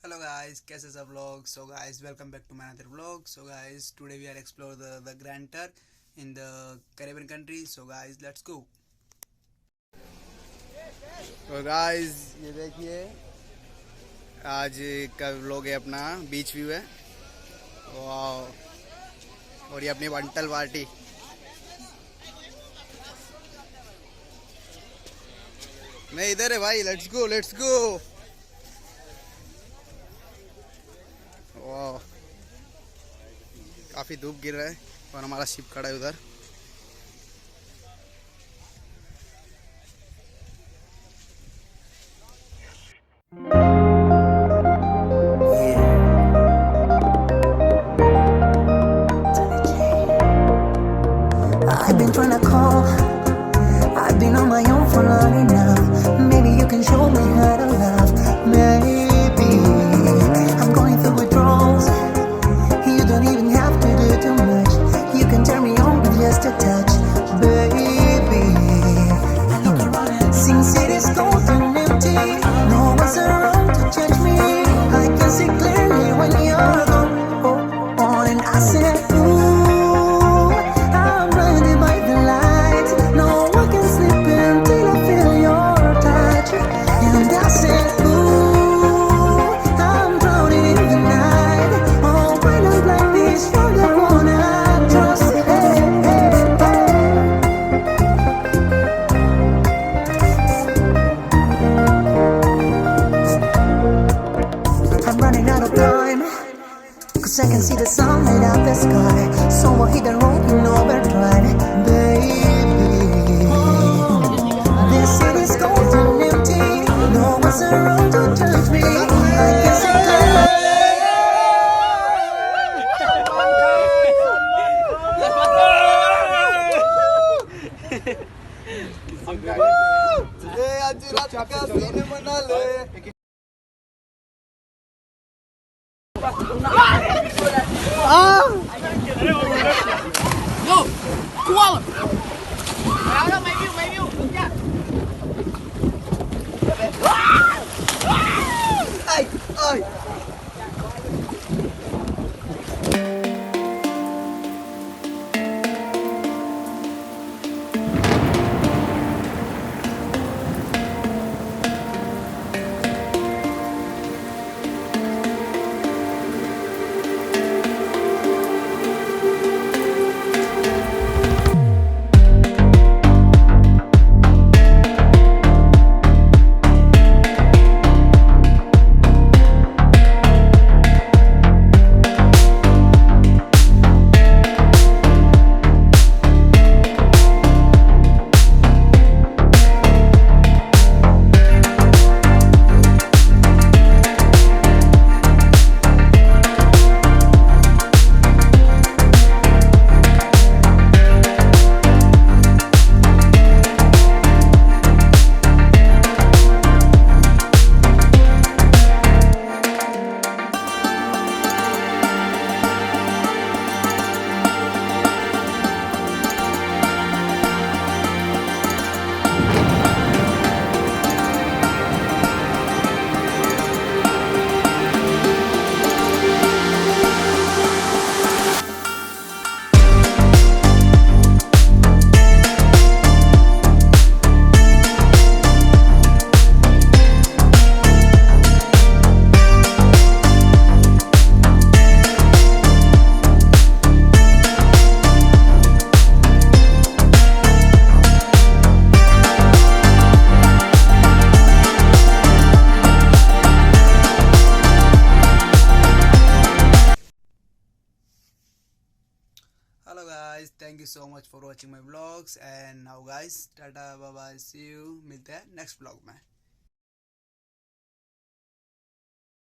Hello guys, कैसे सब लोग? So guys, welcome back to my another vlog. So guys, today we are explore the Grand Turk in the Caribbean country. So guys, let's go. So guys, ये देखिए आज का vlog है अपना beach view है. वाओ. और ये अपनी बंटल पार्टी. मैं इधर है भाई. Let's go, let's go. वाह, काफी धूप गिर रहा है और हमारा शिप खड़ा है उधर. I've been trying to call, I've been on my own for long enough. Maybe you can show me how to love. Maybe I'm going through withdrawals. You don't even have to do too much. You can turn me on with just a touch, baby. I look around and Sing City's cold and empty. No one's around to judge me. I can see clearly when you're gone. And I said, ooh, I'm blinded by the lights. No one can sleep until I feel your touch. And I said, ooh, I'm drowning in the night. Oh, when I'm like this, you're the one I trust. Hey, I'm running out of time, 'cause I can see the sun light up the sky. So I hit the road in overdrive, baby. This city's cold and empty. No one's around to touch me. I can see clearly. Hello guys, thank you so much for watching my vlogs. And now guys, tata, bye bye, see you. मिलते हैं next vlog में.